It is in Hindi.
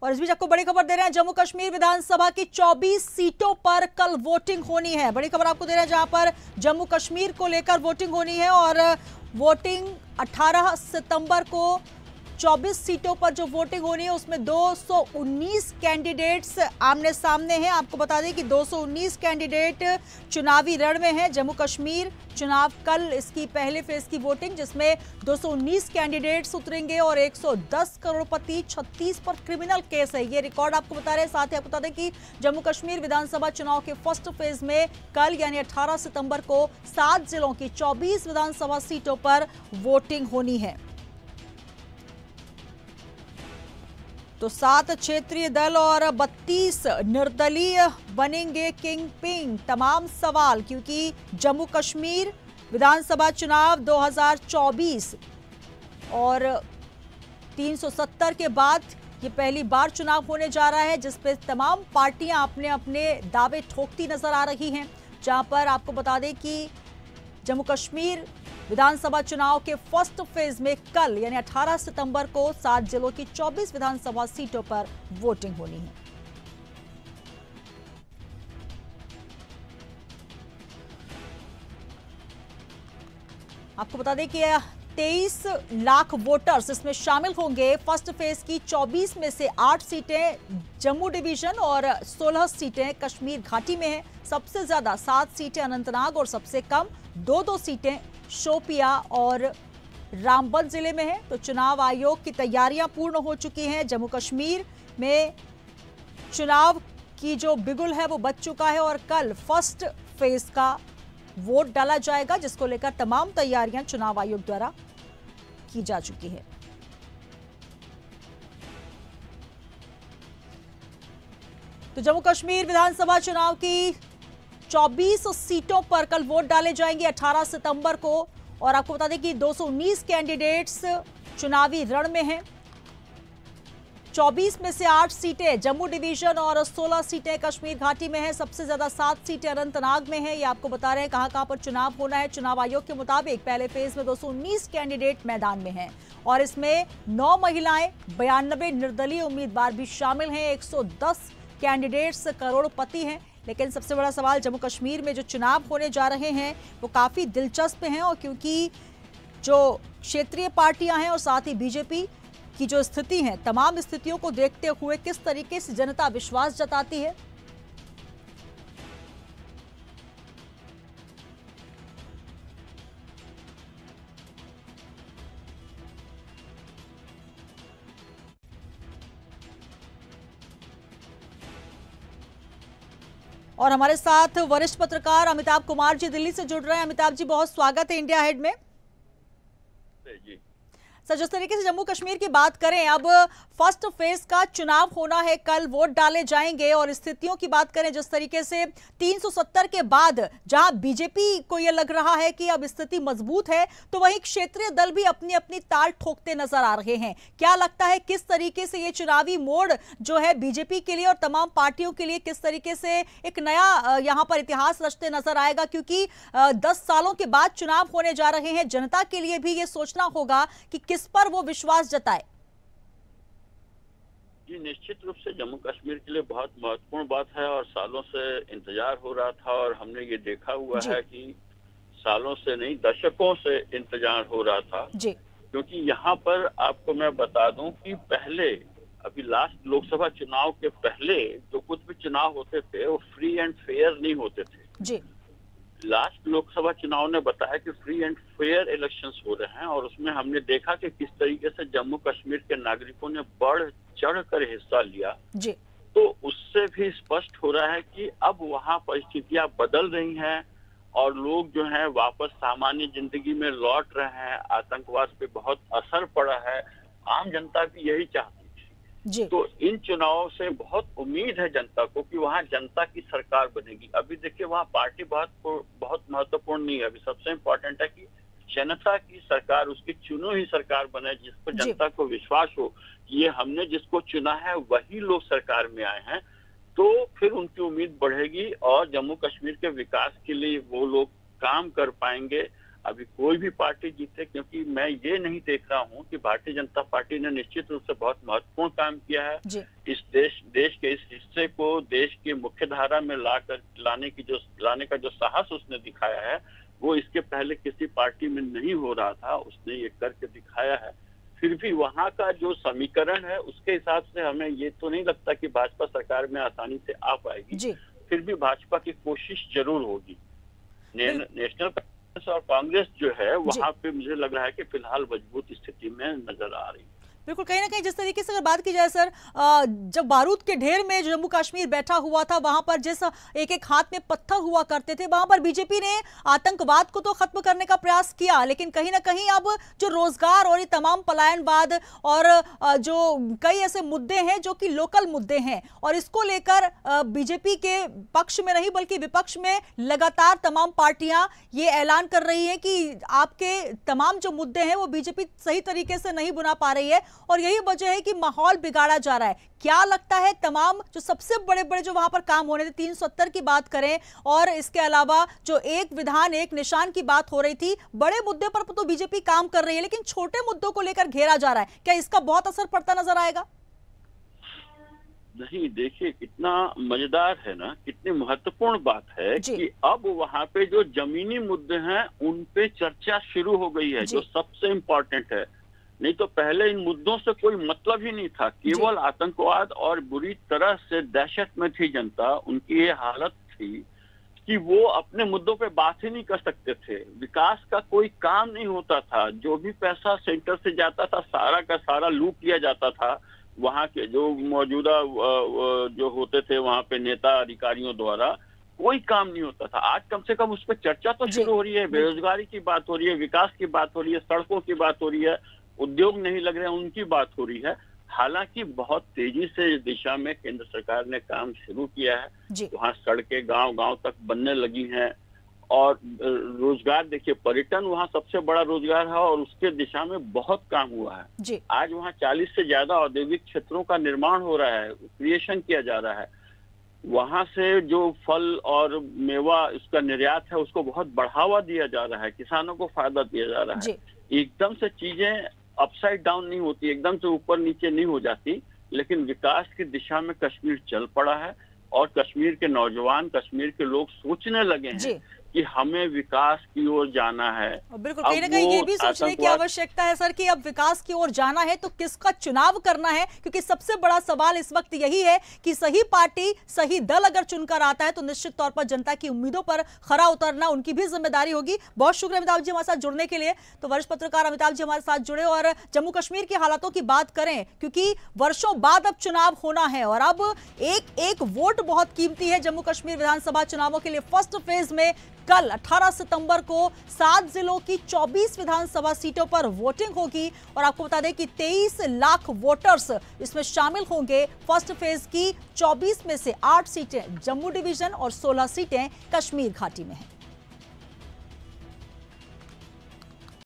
और इस बीच आपको बड़ी खबर दे रहे हैं, जम्मू कश्मीर विधानसभा की 24 सीटों पर कल वोटिंग होनी है। बड़ी खबर आपको दे रहे हैं जहां पर जम्मू कश्मीर को लेकर वोटिंग होनी है और वोटिंग 18 सितंबर को 24 सीटों पर जो वोटिंग होनी है उसमें 219 कैंडिडेट्स आमने सामने हैं। आपको बता दें कि 219 कैंडिडेट चुनावी रण में हैं। जम्मू कश्मीर चुनाव कल इसकी पहले फेज की वोटिंग, जिसमें 219 कैंडिडेट्स उतरेंगे और 110 करोड़पति 36 पर क्रिमिनल केस है, ये रिकॉर्ड आपको बता रहे हैं। साथ ही आपको बता दें कि जम्मू कश्मीर विधानसभा चुनाव के फर्स्ट फेज में कल यानी 18 सितंबर को 7 जिलों की 24 विधानसभा सीटों पर वोटिंग होनी है। तो 7 क्षेत्रीय दल और 32 निर्दलीय बनेंगे किंग पिंग। तमाम सवाल, क्योंकि जम्मू कश्मीर विधानसभा चुनाव 2024 और 370 के बाद ये पहली बार चुनाव होने जा रहा है, जिस पे तमाम पार्टियां अपने अपने दावे ठोकती नजर आ रही हैं। जहां पर आपको बता दें कि जम्मू कश्मीर विधानसभा चुनाव के फर्स्ट फेज में कल यानी 18 सितंबर को 7 जिलों की 24 विधानसभा सीटों पर वोटिंग होनी है। आपको बता दें कि 23 लाख वोटर्स इसमें शामिल होंगे। फर्स्ट फेज की 24 में से 8 सीटें जम्मू डिवीजन और 16 सीटें कश्मीर घाटी में हैं। सबसे ज्यादा 7 सीटें अनंतनाग और सबसे कम 2-2 सीटें शोपिया और रामबन जिले में है। तो चुनाव आयोग की तैयारियां पूर्ण हो चुकी हैं। जम्मू कश्मीर में चुनाव की जो बिगुल है वो बच चुका है और कल फर्स्ट फेज का वोट डाला जाएगा, जिसको लेकर तमाम तैयारियां चुनाव आयोग द्वारा की जा चुकी है। तो जम्मू कश्मीर विधानसभा चुनाव की 24 सीटों पर कल वोट डाले जाएंगे 18 सितंबर को। और आपको बता दें कि 219 कैंडिडेट्स चुनावी रण में हैं। 24 में से 8 सीटें जम्मू डिवीजन और 16 सीटें कश्मीर घाटी में हैं। सबसे ज्यादा 7 सीटें अनंतनाग में हैं। ये आपको बता रहे हैं कहां पर चुनाव होना है। चुनाव आयोग के मुताबिक पहले फेज में 219 कैंडिडेट मैदान में हैं और इसमें 9 महिलाएं, 92 निर्दलीय उम्मीदवार भी शामिल हैं। 110 कैंडिडेट्स करोड़पति हैं। लेकिन सबसे बड़ा सवाल, जम्मू कश्मीर में जो चुनाव होने जा रहे हैं वो काफी दिलचस्प हैं, और क्योंकि जो क्षेत्रीय पार्टियां हैं और साथ ही बीजेपी की जो स्थिति है, तमाम स्थितियों को देखते हुए किस तरीके से जनता विश्वास जताती है। और हमारे साथ वरिष्ठ पत्रकार अमिताभ कुमार जी दिल्ली से जुड़ रहे हैं। अमिताभ जी, बहुत स्वागत है इंडिया हेड में। जी सर, जिस तरीके से जम्मू कश्मीर की बात करें, अब फर्स्ट फेज का चुनाव होना है, कल वोट डाले जाएंगे और स्थितियों की बात करें जिस तरीके से 370 के बाद जहां बीजेपी को यह लग रहा है कि अब स्थिति मजबूत है, तो वहीं क्षेत्रीय दल भी अपनी अपनी ताल ठोकते नजर आ रहे हैं। क्या लगता है किस तरीके से ये चुनावी मोड़ जो है बीजेपी के लिए और तमाम पार्टियों के लिए किस तरीके से एक नया यहां पर इतिहास रचते नजर आएगा? क्योंकि 10 सालों के बाद चुनाव होने जा रहे हैं। जनता के लिए भी ये सोचना होगा कि किस पर वो विश्वास जताए। जी, निश्चित रूप से जम्मू कश्मीर के लिए बहुत महत्वपूर्ण बात है और सालों से इंतजार हो रहा था और हमने ये देखा हुआ है कि सालों से नहीं, दशकों से इंतजार हो रहा था जी। क्योंकि यहाँ पर आपको मैं बता दूं कि पहले, अभी लास्ट लोकसभा चुनाव के पहले जो कुछ भी चुनाव होते थे वो फ्री एंड फेयर नहीं होते थे जी। लास्ट लोकसभा चुनाव ने बताया कि फ्री एंड फेयर इलेक्शंस हो रहे हैं और उसमें हमने देखा कि किस तरीके से जम्मू कश्मीर के नागरिकों ने बढ़ चढ़ कर हिस्सा लिया जी। तो उससे भी स्पष्ट हो रहा है कि अब वहाँ परिस्थितियां बदल रही हैं और लोग जो हैं वापस सामान्य जिंदगी में लौट रहे हैं। आतंकवाद पे बहुत असर पड़ा है, आम जनता भी यही चाहती जी। तो इन चुनावों से बहुत उम्मीद है जनता को कि वहाँ जनता की सरकार बनेगी। अभी देखिए, वहाँ पार्टी बहुत महत्वपूर्ण नहीं है। अभी सबसे इम्पोर्टेंट है कि जनता की सरकार, उसकी चुनी हुई सरकार बने, जिस पर जनता को विश्वास हो कि ये हमने जिसको चुना है वही लोग सरकार में आए हैं, तो फिर उनकी उम्मीद बढ़ेगी और जम्मू कश्मीर के विकास के लिए वो लोग काम कर पाएंगे। अभी कोई भी पार्टी जीते, क्योंकि मैं ये नहीं देख रहा हूँ कि भारतीय जनता पार्टी ने निश्चित रूप से बहुत महत्वपूर्ण काम किया है। इस देश के इस हिस्से को देश की मुख्य धारा में लाने का जो साहस उसने दिखाया है, वो इसके पहले किसी पार्टी में नहीं हो रहा था। उसने ये करके दिखाया है। फिर भी वहाँ का जो समीकरण है उसके हिसाब से हमें ये तो नहीं लगता कि भाजपा सरकार में आसानी से आ पाएगी। फिर भी भाजपा की कोशिश जरूर होगी। नेशनल कांग्रेस और कांग्रेस जो है वहाँ पे मुझे लग रहा है कि फिलहाल मजबूत स्थिति में नजर आ रही है। बिल्कुल, कहीं ना कहीं जिस तरीके से अगर बात की जाए सर, जब बारूद के ढेर में जम्मू कश्मीर बैठा हुआ था, वहां पर जिस एक एक हाथ में पत्थर हुआ करते थे, वहां पर बीजेपी ने आतंकवाद को तो खत्म करने का प्रयास किया, लेकिन कहीं ना कहीं अब जो रोजगार और ये तमाम पलायनवाद और जो कई ऐसे मुद्दे हैं जो कि लोकल मुद्दे हैं, और इसको लेकर बीजेपी के पक्ष में नहीं बल्कि विपक्ष में लगातार तमाम पार्टियां ये ऐलान कर रही है कि आपके तमाम जो मुद्दे हैं वो बीजेपी सही तरीके से नहीं बुना पा रही है, और यही वजह है कि माहौल बिगाड़ा जा रहा है। क्या लगता है तमाम जो सबसे बड़े बड़े जो वहां पर काम होने थे, 370 की बात करें और इसके अलावा जो एक विधान एक निशान की बात हो रही थी, बड़े मुद्दे पर तो बीजेपी काम कर रही है, लेकिन छोटे मुद्दों को लेकर घेरा जा रहा है, क्या इसका बहुत असर पड़ता नजर आएगा? नहीं, देखिए कितना मजेदार है ना, कितनी महत्वपूर्ण बात है कि अब वहाँ पे जो जमीनी मुद्दे हैं उन पे चर्चा शुरू हो गई है, जो सबसे इम्पोर्टेंट है। नहीं तो पहले इन मुद्दों से कोई मतलब ही नहीं था। केवल आतंकवाद और बुरी तरह से दहशत में थी जनता। उनकी ये हालत थी कि वो अपने मुद्दों पे बात ही नहीं कर सकते थे। विकास का कोई काम नहीं होता था। जो भी पैसा सेंटर से जाता था सारा का सारा लूट लिया जाता था। वहाँ के जो मौजूदा जो होते थे वहाँ पे नेता अधिकारियों द्वारा कोई काम नहीं होता था। आज कम से कम उस पर चर्चा तो शुरू हो रही है। बेरोजगारी की बात हो रही है, विकास की बात हो रही है, सड़कों की बात हो रही है, उद्योग नहीं लग रहे हैं उनकी बात हो रही है। हालांकि बहुत तेजी से इस दिशा में केंद्र सरकार ने काम शुरू किया है। वहाँ सड़कें गांव-गांव तक बनने लगी हैं और रोजगार, देखिए पर्यटन वहाँ सबसे बड़ा रोजगार है और उसके दिशा में बहुत काम हुआ है। आज वहाँ 40 से ज्यादा औद्योगिक क्षेत्रों का निर्माण हो रहा है, क्रिएशन किया जा रहा है। वहाँ से जो फल और मेवा इसका निर्यात है उसको बहुत बढ़ावा दिया जा रहा है, किसानों को फायदा दिया जा रहा है। एकदम से चीजें अपसाइड डाउन नहीं होती, एकदम से ऊपर नीचे नहीं हो जाती, लेकिन विकास की दिशा में कश्मीर चल पड़ा है और कश्मीर के नौजवान, कश्मीर के लोग सोचने लगे हैं कि हमें विकास की ओर जाना है। बिल्कुल, कहीं ना कहीं ये भी सोचने की आवश्यकता है सर कि अब विकास की ओर जाना है तो किसका चुनाव करना है, क्योंकि सबसे बड़ा सवाल इस वक्त यही है कि सही पार्टी, सही दल अगर चुनकर आता है तो निश्चित तौर पर जनता की उम्मीदों पर खरा उतरना उनकी भी जिम्मेदारी होगी। बहुत शुक्रिया अमिताभ जी हमारे साथ जुड़ने के लिए। तो वरिष्ठ पत्रकार अमिताभ जी हमारे साथ जुड़े और जम्मू कश्मीर की हालातों की बात करें, क्योंकि वर्षों बाद अब चुनाव होना है और अब एक एक वोट बहुत कीमती है। जम्मू कश्मीर विधानसभा चुनावों के लिए फर्स्ट फेज में कल 18 सितंबर को 7 जिलों की 24 विधानसभा सीटों पर वोटिंग होगी और आपको बता दें कि 23 लाख वोटर्स इसमें शामिल होंगे। फर्स्ट फेज की 24 में से 8 सीटें जम्मू डिवीजन और 16 सीटें कश्मीर घाटी में हैं।